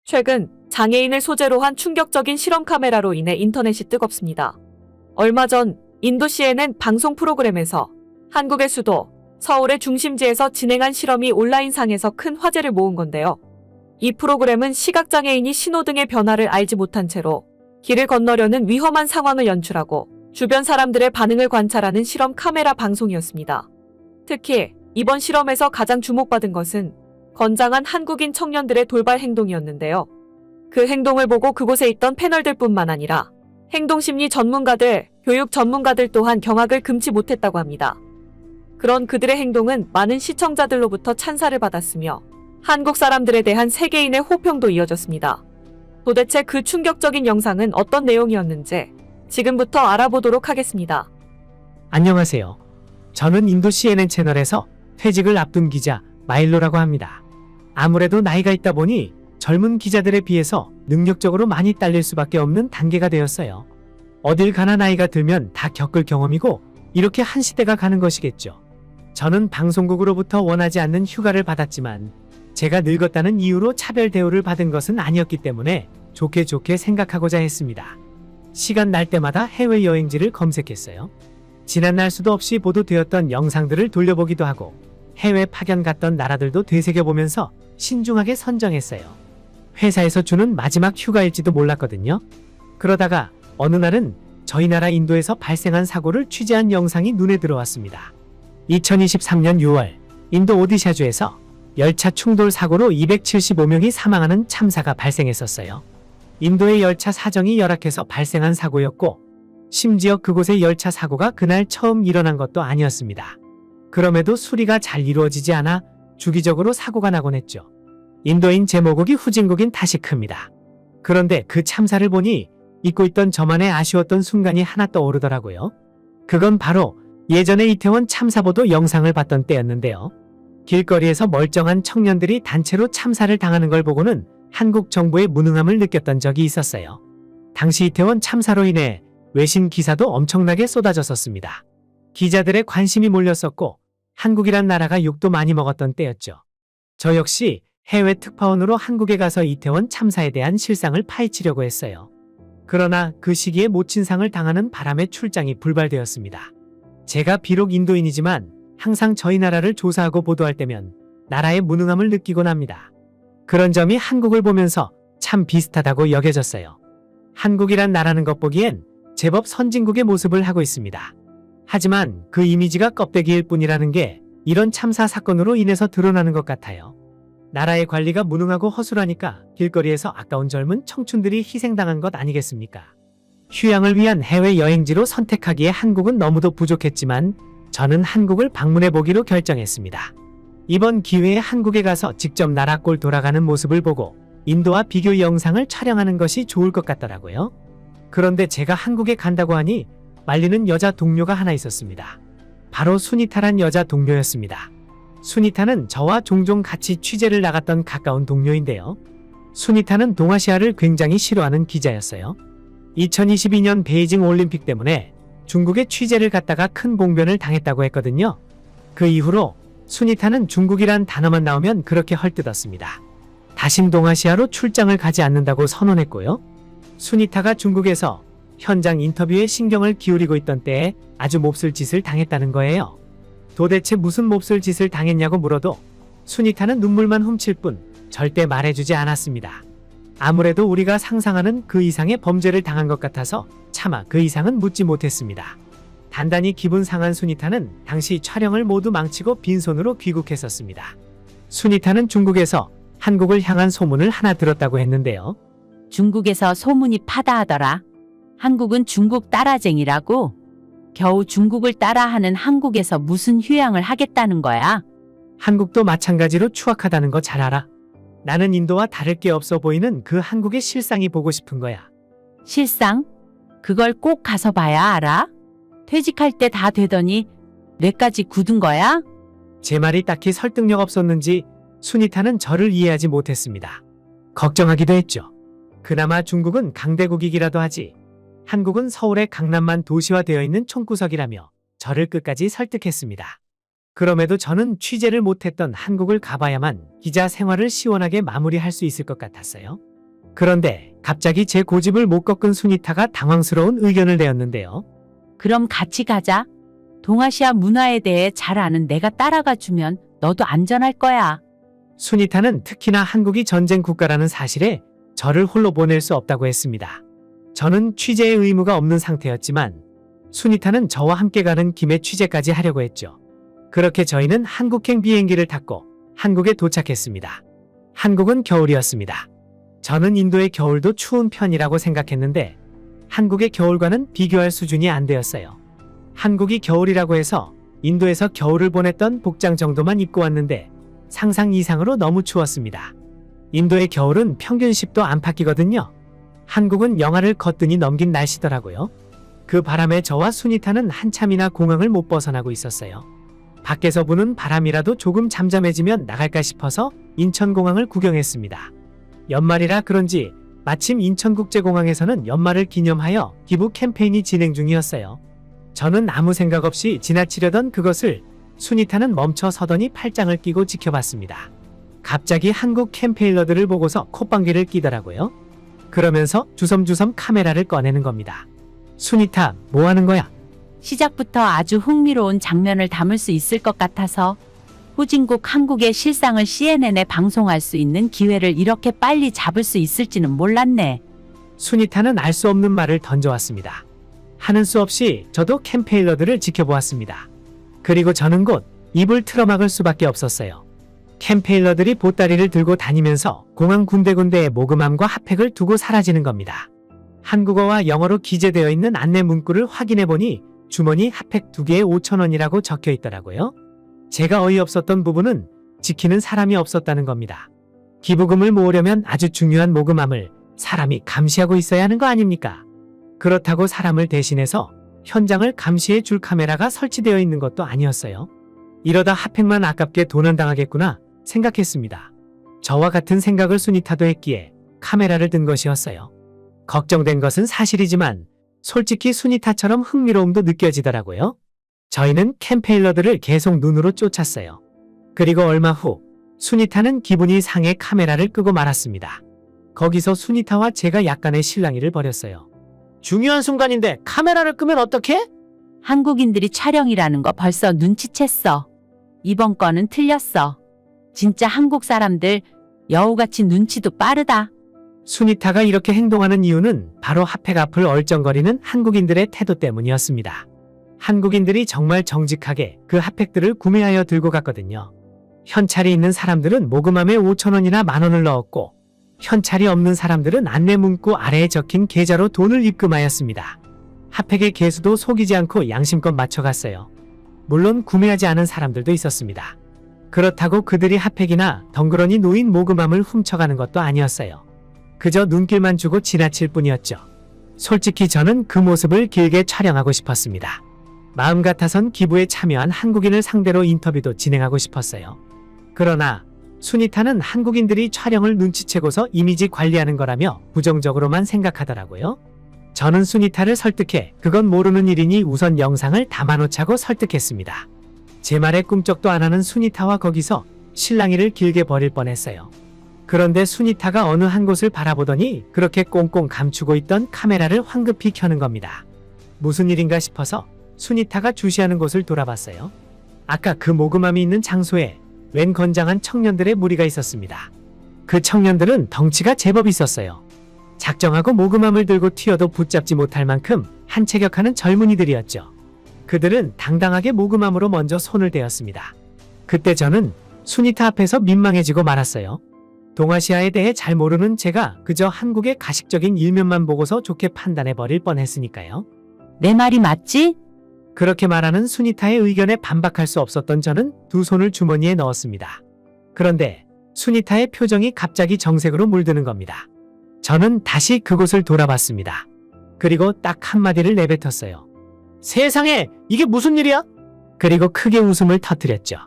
최근 장애인을 소재로 한 충격적인 실험 카메라로 인해 인터넷이 뜨겁습니다. 얼마 전 인도 CNN 방송 프로그램에서 한국의 수도 서울의 중심지에서 진행한 실험이 온라인상에서 큰 화제를 모은 건데요. 이 프로그램은 시각장애인이 신호등의 변화를 알지 못한 채로 길을 건너려는 위험한 상황을 연출하고 주변 사람들의 반응을 관찰하는 실험 카메라 방송이었습니다. 특히 이번 실험에서 가장 주목받은 것은 건장한 한국인 청년들의 돌발 행동이었는데요. 그 행동을 보고 그곳에 있던 패널들뿐만 아니라 행동심리 전문가들, 교육 전문가들 또한 경악을 금치 못했다고 합니다. 그런 그들의 행동은 많은 시청자들로부터 찬사를 받았으며 한국 사람들에 대한 세계인의 호평도 이어졌습니다. 도대체 그 충격적인 영상은 어떤 내용이었는지 지금부터 알아보도록 하겠습니다. 안녕하세요. 저는 인도 CNN 채널에서 퇴직을 앞둔 기자 마일로라고 합니다. 아무래도 나이가 있다 보니 젊은 기자들에 비해서 능력적으로 많이 딸릴 수밖에 없는 단계가 되었어요. 어딜 가나 나이가 들면 다 겪을 경험이고 이렇게 한 시대가 가는 것이겠죠. 저는 방송국으로부터 원하지 않는 휴가를 받았지만 제가 늙었다는 이유로 차별 대우를 받은 것은 아니었기 때문에 좋게 생각하고자 했습니다. 시간 날 때마다 해외여행지를 검색했어요. 지난날 수도 없이 보도되었던 영상들을 돌려보기도 하고 해외 파견 갔던 나라들도 되새겨보면서 신중하게 선정했어요. 회사에서 주는 마지막 휴가일지도 몰랐거든요. 그러다가 어느 날은 저희 나라 인도에서 발생한 사고를 취재한 영상이 눈에 들어왔습니다. 2023년 6월 인도 오디샤주에서 열차 충돌 사고로 275명이 사망하는 참사가 발생했었어요. 인도의 열차 사정이 열악해서 발생한 사고였고 심지어 그곳의 열차 사고가 그날 처음 일어난 것도 아니었습니다. 그럼에도 수리가 잘 이루어지지 않아 주기적으로 사고가 나곤 했죠. 인도인 제모국이 후진국인 탓이 큽니다. 그런데 그 참사를 보니 잊고 있던 저만의 아쉬웠던 순간이 하나 떠오르더라고요. 그건 바로 예전에 이태원 참사보도 영상을 봤던 때였는데요. 길거리에서 멀쩡한 청년들이 단체로 참사를 당하는 걸 보고는 한국 정부의 무능함을 느꼈던 적이 있었어요. 당시 이태원 참사로 인해 외신 기사도 엄청나게 쏟아졌었습니다. 기자들의 관심이 몰렸었고 한국이란 나라가 욕도 많이 먹었던 때였죠. 저 역시 해외 특파원으로 한국에 가서 이태원 참사에 대한 실상을 파헤치려고 했어요. 그러나 그 시기에 모친상을 당하는 바람에 출장이 불발되었습니다. 제가 비록 인도인이지만 항상 저희 나라를 조사하고 보도할 때면 나라의 무능함을 느끼곤 합니다. 그런 점이 한국을 보면서 참 비슷하다고 여겨졌어요. 한국이란 나라는 것 보기엔 제법 선진국의 모습을 하고 있습니다. 하지만 그 이미지가 껍데기일 뿐이라는 게 이런 참사 사건으로 인해서 드러나는 것 같아요. 나라의 관리가 무능하고 허술하니까 길거리에서 아까운 젊은 청춘들이 희생당한 것 아니겠습니까? 휴양을 위한 해외여행지로 선택하기에 한국은 너무도 부족했지만 저는 한국을 방문해 보기로 결정했습니다. 이번 기회에 한국에 가서 직접 나라 꼴 돌아가는 모습을 보고 인도와 비교 영상을 촬영하는 것이 좋을 것 같더라고요. 그런데 제가 한국에 간다고 하니 말리는 여자 동료가 하나 있었습니다. 바로 수니타란 여자 동료였습니다. 수니타는 저와 종종 같이 취재를 나갔던 가까운 동료인데요. 수니타는 동아시아를 굉장히 싫어하는 기자였어요. 2022년 베이징 올림픽 때문에 중국에 취재를 갔다가 큰 봉변을 당했다고 했거든요. 그 이후로 수니타는 중국이란 단어만 나오면 그렇게 헐뜯었습니다. 다신 동아시아로 출장을 가지 않는다고 선언했고요. 수니타가 중국에서 현장 인터뷰에 신경을 기울이고 있던 때에 아주 몹쓸 짓을 당했다는 거예요. 도대체 무슨 몹쓸 짓을 당했냐고 물어도 수니타는 눈물만 훔칠 뿐 절대 말해주지 않았습니다. 아무래도 우리가 상상하는 그 이상의 범죄를 당한 것 같아서 차마 그 이상은 묻지 못했습니다. 단단히 기분 상한 수니타는 당시 촬영을 모두 망치고 빈손으로 귀국했었습니다. 수니타는 중국에서 한국을 향한 소문을 하나 들었다고 했는데요. 중국에서 소문이 파다하더라. 한국은 중국 따라쟁이라고. 겨우 중국을 따라하는 한국에서 무슨 휴양을 하겠다는 거야. 한국도 마찬가지로 추악하다는 거 잘 알아. 나는 인도와 다를 게 없어 보이는 그 한국의 실상이 보고 싶은 거야. 실상? 그걸 꼭 가서 봐야 알아? 퇴직할 때 다 되더니 뇌까지 굳은 거야? 제 말이 딱히 설득력 없었는지 수니타는 저를 이해하지 못했습니다. 걱정하기도 했죠. 그나마 중국은 강대국이기라도 하지. 한국은 서울의 강남만 도시화되어 있는 총구석이라며 저를 끝까지 설득했습니다. 그럼에도 저는 취재를 못했던 한국을 가봐야만 기자 생활을 시원하게 마무리할 수 있을 것 같았어요. 그런데 갑자기 제 고집을 못 꺾은 수니타가 당황스러운 의견을 내었는데요. 그럼 같이 가자. 동아시아 문화에 대해 잘 아는 내가 따라가 주면 너도 안전할 거야. 수니타는 특히나 한국이 전쟁 국가라는 사실에 저를 홀로 보낼 수 없다고 했습니다. 저는 취재의 의무가 없는 상태였지만 수니타는 저와 함께 가는 김에 취재까지 하려고 했죠. 그렇게 저희는 한국행 비행기를 탔고 한국에 도착했습니다. 한국은 겨울이었습니다. 저는 인도의 겨울도 추운 편이라고 생각했는데 한국의 겨울과는 비교할 수준이 안 되었어요. 한국이 겨울이라고 해서 인도에서 겨울을 보냈던 복장 정도만 입고 왔는데 상상 이상으로 너무 추웠습니다. 인도의 겨울은 평균 10도 안팎이거든요. 한국은 영하를 거뜬히 넘긴 날씨더라고요. 그 바람에 저와 수니타는 한참이나 공항을 못 벗어나고 있었어요. 밖에서 부는 바람이라도 조금 잠잠해지면 나갈까 싶어서 인천공항을 구경했습니다. 연말이라 그런지 마침 인천국제공항에서는 연말을 기념하여 기부 캠페인이 진행 중이었어요. 저는 아무 생각 없이 지나치려던 그것을 수니타는 멈춰 서더니 팔짱을 끼고 지켜봤습니다. 갑자기 한국 캠페인러들을 보고서 콧방귀를 끼더라고요. 그러면서 주섬주섬 카메라를 꺼내는 겁니다. 수니타, 뭐 하는 거야? 시작부터 아주 흥미로운 장면을 담을 수 있을 것 같아서 후진국 한국의 실상을 CNN에 방송할 수 있는 기회를 이렇게 빨리 잡을 수 있을지는 몰랐네. 수니타는 알 수 없는 말을 던져왔습니다. 하는 수 없이 저도 캠페인러들을 지켜보았습니다. 그리고 저는 곧 입을 틀어막을 수밖에 없었어요. 캠페인러들이 보따리를 들고 다니면서 공항 군데군데에 모금함과 핫팩을 두고 사라지는 겁니다. 한국어와 영어로 기재되어 있는 안내 문구를 확인해보니 주머니 핫팩 2개에 5,000원이라고 적혀 있더라고요. 제가 어이없었던 부분은 지키는 사람이 없었다는 겁니다. 기부금을 모으려면 아주 중요한 모금함을 사람이 감시하고 있어야 하는 거 아닙니까? 그렇다고 사람을 대신해서 현장을 감시해 줄 카메라가 설치되어 있는 것도 아니었어요. 이러다 핫팩만 아깝게 도난당하겠구나 생각했습니다. 저와 같은 생각을 수니타도 했기에 카메라를 든 것이었어요. 걱정된 것은 사실이지만 솔직히 수니타처럼 흥미로움도 느껴지더라고요. 저희는 캠페인러들을 계속 눈으로 쫓았어요. 그리고 얼마 후 수니타는 기분이 상해 카메라를 끄고 말았습니다. 거기서 수니타와 제가 약간의 실랑이를 벌였어요. 중요한 순간인데 카메라를 끄면 어떡해? 한국인들이 촬영이라는 거 벌써 눈치챘어. 이번 건은 틀렸어. 진짜 한국 사람들 여우같이 눈치도 빠르다. 수니타가 이렇게 행동하는 이유는 바로 핫팩 앞을 얼쩡거리는 한국인들의 태도 때문이었습니다. 한국인들이 정말 정직하게 그 핫팩들을 구매하여 들고 갔거든요. 현찰이 있는 사람들은 모금함에 5,000원이나 만원을 넣었고 현찰이 없는 사람들은 안내 문구 아래에 적힌 계좌로 돈을 입금하였습니다. 핫팩의 개수도 속이지 않고 양심껏 맞춰갔어요. 물론 구매하지 않은 사람들도 있었습니다. 그렇다고 그들이 핫팩이나 덩그러니 놓인 모금함을 훔쳐가는 것도 아니었어요. 그저 눈길만 주고 지나칠 뿐이었죠. 솔직히 저는 그 모습을 길게 촬영하고 싶었습니다. 마음 같아선 기부에 참여한 한국인을 상대로 인터뷰도 진행하고 싶었어요. 그러나 수니타는 한국인들이 촬영을 눈치채고서 이미지 관리하는 거라며 부정적으로만 생각하더라고요. 저는 수니타를 설득해 그건 모르는 일이니 우선 영상을 담아놓자고 설득했습니다. 제 말에 꿈쩍도 안 하는 수니타와 거기서 실랑이를 길게 벌일 뻔했어요. 그런데 수니타가 어느 한 곳을 바라보더니 그렇게 꽁꽁 감추고 있던 카메라를 황급히 켜는 겁니다. 무슨 일인가 싶어서 수니타가 주시하는 곳을 돌아봤어요. 아까 그 모금함이 있는 장소에 웬 건장한 청년들의 무리가 있었습니다. 그 청년들은 덩치가 제법 있었어요. 작정하고 모금함을 들고 튀어도 붙잡지 못할 만큼 한체격하는 젊은이들이었죠. 그들은 당당하게 모금함으로 먼저 손을 대었습니다. 그때 저는 수니타 앞에서 민망해지고 말았어요. 동아시아에 대해 잘 모르는 제가 그저 한국의 가식적인 일면만 보고서 좋게 판단해버릴 뻔했으니까요. 내 말이 맞지? 그렇게 말하는 수니타의 의견에 반박할 수 없었던 저는 두 손을 주머니에 넣었습니다. 그런데 수니타의 표정이 갑자기 정색으로 물드는 겁니다. 저는 다시 그곳을 돌아봤습니다. 그리고 딱 한마디를 내뱉었어요. 세상에, 이게 무슨 일이야? 그리고 크게 웃음을 터뜨렸죠.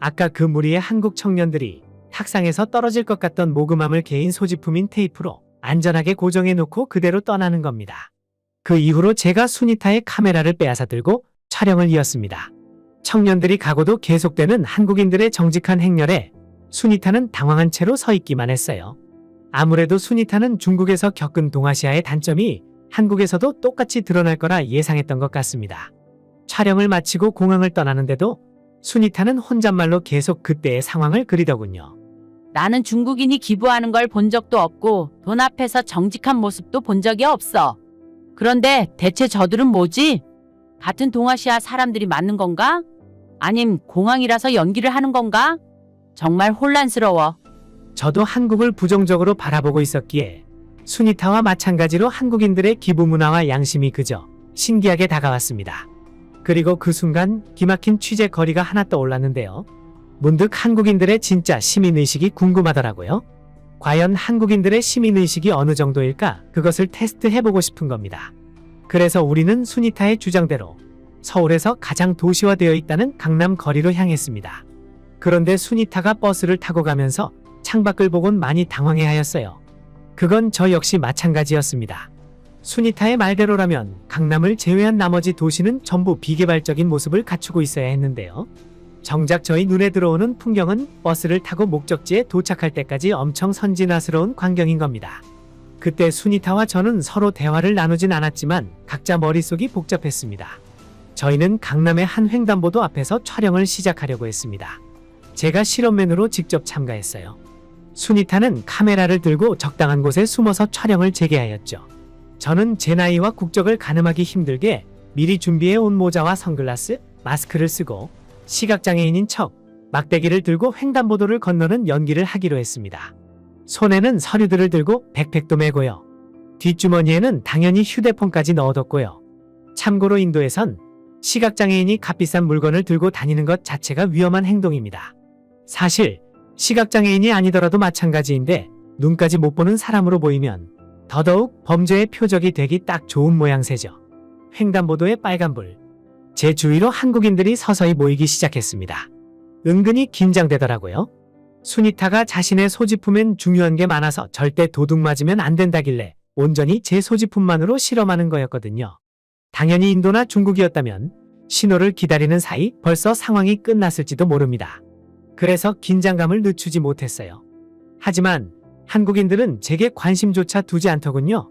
아까 그 무리의 한국 청년들이 탁상에서 떨어질 것 같던 모금함을 개인 소지품인 테이프로 안전하게 고정해 놓고 그대로 떠나는 겁니다. 그 이후로 제가 수니타의 카메라를 빼앗아 들고 촬영을 이었습니다. 청년들이 가고도 계속되는 한국인들의 정직한 행렬에 수니타는 당황한 채로 서 있기만 했어요. 아무래도 순위타는 중국에서 겪은 동아시아의 단점이 한국에서도 똑같이 드러날 거라 예상했던 것 같습니다. 촬영을 마치고 공항을 떠나는데도 순위타는 혼잣말로 계속 그때의 상황을 그리더군요. 나는 중국인이 기부하는 걸 본 적도 없고 돈 앞에서 정직한 모습도 본 적이 없어. 그런데 대체 저들은 뭐지? 같은 동아시아 사람들이 맞는 건가? 아님 공항이라서 연기를 하는 건가? 정말 혼란스러워. 저도 한국을 부정적으로 바라보고 있었기에 순위타와 마찬가지로 한국인들의 기부 문화와 양심이 그저 신기하게 다가왔습니다. 그리고 그 순간 기막힌 취재 거리가 하나 떠올랐는데요. 문득 한국인들의 진짜 시민의식이 궁금하더라고요. 과연 한국인들의 시민의식이 어느 정도일까? 그것을 테스트해보고 싶은 겁니다. 그래서 우리는 순위타의 주장대로 서울에서 가장 도시화되어 있다는 강남 거리로 향했습니다. 그런데 순위타가 버스를 타고 가면서 창밖을 보곤 많이 당황해하였어요. 그건 저 역시 마찬가지였습니다. 순위타의 말대로라면 강남을 제외한 나머지 도시는 전부 비개발적인 모습을 갖추고 있어야 했는데요. 정작 저희 눈에 들어오는 풍경은 버스를 타고 목적지에 도착할 때까지 엄청 선진화스러운 광경인 겁니다. 그때 순위타와 저는 서로 대화를 나누진 않았지만 각자 머릿속이 복잡했습니다. 저희는 강남의 한 횡단보도 앞에서 촬영을 시작하려고 했습니다. 제가 실험맨으로 직접 참가했어요. 순위타는 카메라를 들고 적당한 곳에 숨어서 촬영을 재개하였죠. 저는 제 나이와 국적을 가늠하기 힘들게 미리 준비해 온 모자와 선글라스, 마스크를 쓰고 시각장애인인 척 막대기를 들고 횡단보도를 건너는 연기를 하기로 했습니다. 손에는 서류들을 들고 백팩도 메고요. 뒷주머니에는 당연히 휴대폰까지 넣어뒀고요. 참고로 인도에선 시각장애인이 값비싼 물건을 들고 다니는 것 자체가 위험한 행동입니다. 사실 시각장애인이 아니더라도 마찬가지인데 눈까지 못 보는 사람으로 보이면 더더욱 범죄의 표적이 되기 딱 좋은 모양새죠. 횡단보도의 빨간불. 제 주위로 한국인들이 서서히 모이기 시작했습니다. 은근히 긴장되더라고요. 순위타가 자신의 소지품엔 중요한 게 많아서 절대 도둑 맞으면 안 된다길래 온전히 제 소지품만으로 실험하는 거였거든요. 당연히 인도나 중국이었다면 신호를 기다리는 사이 벌써 상황이 끝났을지도 모릅니다. 그래서 긴장감을 늦추지 못했어요. 하지만 한국인들은 제게 관심조차 두지 않더군요.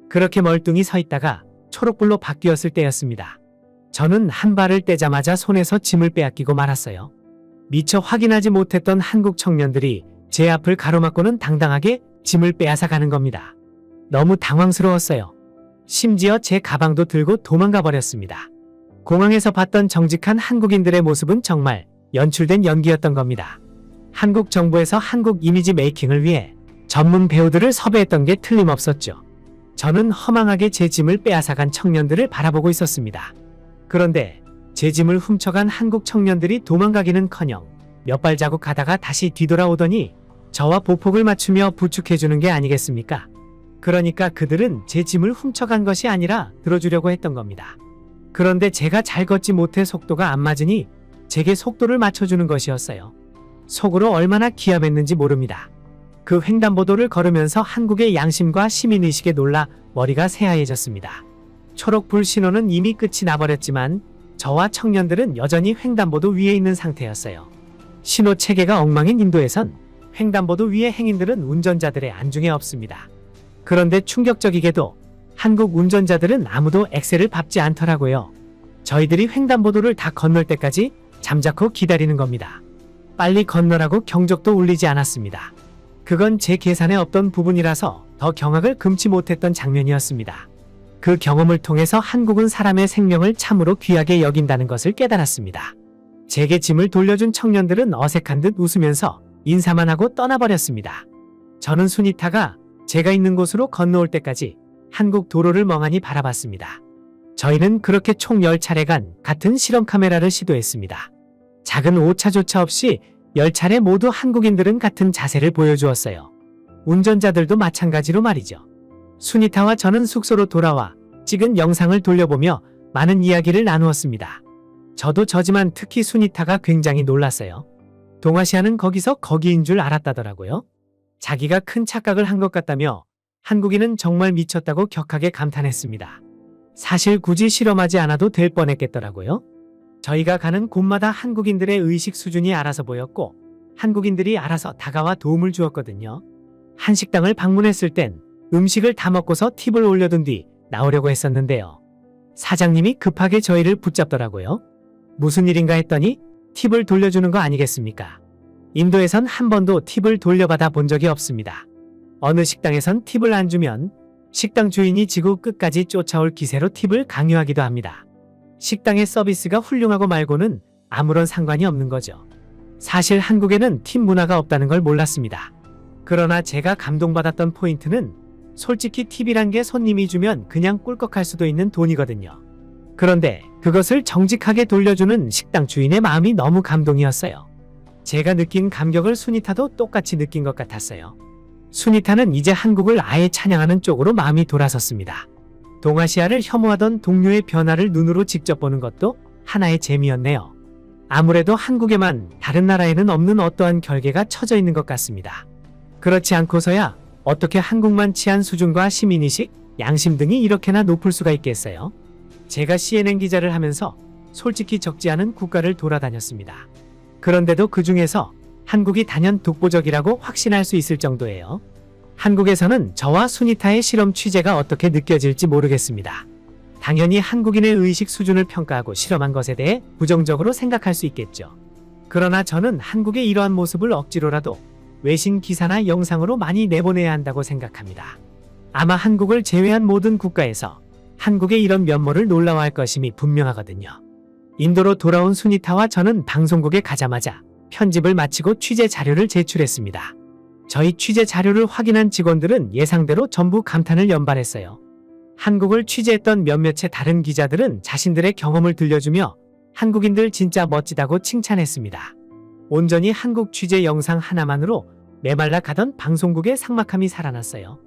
그렇게 멀뚱히 서 있다가 초록불로 바뀌었을 때였습니다. 저는 한 발을 떼자마자 손에서 짐을 빼앗기고 말았어요. 미처 확인하지 못했던 한국 청년들이 제 앞을 가로막고는 당당하게 짐을 빼앗아 가는 겁니다. 너무 당황스러웠어요. 심지어 제 가방도 들고 도망가 버렸습니다. 공항에서 봤던 정직한 한국인들의 모습은 정말 연출된 연기였던 겁니다. 한국 정부에서 한국 이미지 메이킹을 위해 전문 배우들을 섭외했던 게 틀림없었죠. 저는 허망하게 제 짐을 빼앗아간 청년들을 바라보고 있었습니다. 그런데 제 짐을 훔쳐간 한국 청년들이 도망가기는커녕 몇 발자국 가다가 다시 뒤돌아오더니 저와 보폭을 맞추며 부축해주는 게 아니겠습니까? 그러니까 그들은 제 짐을 훔쳐간 것이 아니라 들어주려고 했던 겁니다. 그런데 제가 잘 걷지 못해 속도가 안 맞으니 제게 속도를 맞춰주는 것이었어요. 속으로 얼마나 기함했는지 모릅니다. 그 횡단보도를 걸으면서 한국의 양심과 시민의식에 놀라 머리가 새하얘졌습니다. 초록불 신호는 이미 끝이 나버렸지만 저와 청년들은 여전히 횡단보도 위에 있는 상태였어요. 신호 체계가 엉망인 인도에선 횡단보도 위의 행인들은 운전자들의 안중에 없습니다. 그런데 충격적이게도 한국 운전자들은 아무도 엑셀을 밟지 않더라고요. 저희들이 횡단보도를 다 건널 때까지 잠자코 기다리는 겁니다. 빨리 건너라고 경적도 울리지 않았습니다. 그건 제 계산에 없던 부분이라서 더 경악을 금치 못했던 장면이었습니다. 그 경험을 통해서 한국은 사람의 생명을 참으로 귀하게 여긴다는 것을 깨달았습니다. 제게 짐을 돌려준 청년들은 어색한 듯 웃으면서 인사만 하고 떠나버렸습니다. 저는 순위타가 제가 있는 곳으로 건너올 때까지 한국 도로를 멍하니 바라봤습니다. 저희는 그렇게 총 10차례간 같은 실험 카메라를 시도했습니다. 작은 오차조차 없이 10차례 모두 한국인들은 같은 자세를 보여주었어요. 운전자들도 마찬가지로 말이죠. 순위타와 저는 숙소로 돌아와 찍은 영상을 돌려보며 많은 이야기를 나누었습니다. 저도 저지만 특히 순위타가 굉장히 놀랐어요. 동아시아는 거기서 거기인 줄 알았다더라고요. 자기가 큰 착각을 한 것 같다며 한국인은 정말 미쳤다고 격하게 감탄했습니다. 사실 굳이 실험하지 않아도 될 뻔했겠더라고요. 저희가 가는 곳마다 한국인들의 의식 수준이 알아서 보였고 한국인들이 알아서 다가와 도움을 주었거든요. 한 식당을 방문했을 땐 음식을 다 먹고서 팁을 올려둔 뒤 나오려고 했었는데요. 사장님이 급하게 저희를 붙잡더라고요. 무슨 일인가 했더니 팁을 돌려주는 거 아니겠습니까? 인도에선 한 번도 팁을 돌려받아 본 적이 없습니다. 어느 식당에선 팁을 안 주면 식당 주인이 지구 끝까지 쫓아올 기세로 팁을 강요하기도 합니다. 식당의 서비스가 훌륭하고 말고는 아무런 상관이 없는 거죠. 사실 한국에는 팁 문화가 없다는 걸 몰랐습니다. 그러나 제가 감동받았던 포인트는 솔직히 팁이란 게 손님이 주면 그냥 꿀꺽할 수도 있는 돈이거든요. 그런데 그것을 정직하게 돌려주는 식당 주인의 마음이 너무 감동이었어요. 제가 느낀 감격을 수니타도 똑같이 느낀 것 같았어요. 수니타는 이제 한국을 아예 찬양하는 쪽으로 마음이 돌아섰습니다. 동아시아를 혐오하던 동료의 변화를 눈으로 직접 보는 것도 하나의 재미였네요. 아무래도 한국에만 다른 나라에는 없는 어떠한 결계가 쳐져 있는 것 같습니다. 그렇지 않고서야 어떻게 한국만 치안 수준과 시민의식, 양심 등이 이렇게나 높을 수가 있겠어요? 제가 CNN 기자를 하면서 솔직히 적지 않은 국가를 돌아다녔습니다. 그런데도 그 중에서 한국이 단연 독보적이라고 확신할 수 있을 정도예요. 한국에서는 저와 수니타의 실험 취재가 어떻게 느껴질지 모르겠습니다. 당연히 한국인의 의식 수준을 평가하고 실험한 것에 대해 부정적으로 생각할 수 있겠죠. 그러나 저는 한국의 이러한 모습을 억지로라도 외신 기사나 영상으로 많이 내보내야 한다고 생각합니다. 아마 한국을 제외한 모든 국가에서 한국의 이런 면모를 놀라워할 것임이 분명하거든요. 인도로 돌아온 수니타와 저는 방송국에 가자마자 편집을 마치고 취재 자료를 제출했습니다. 저희 취재 자료를 확인한 직원들은 예상대로 전부 감탄을 연발했어요. 한국을 취재했던 몇몇의 다른 기자들은 자신들의 경험을 들려주며 한국인들 진짜 멋지다고 칭찬했습니다. 온전히 한국 취재 영상 하나만으로 메말라 가던 방송국의 삭막함이 살아났어요.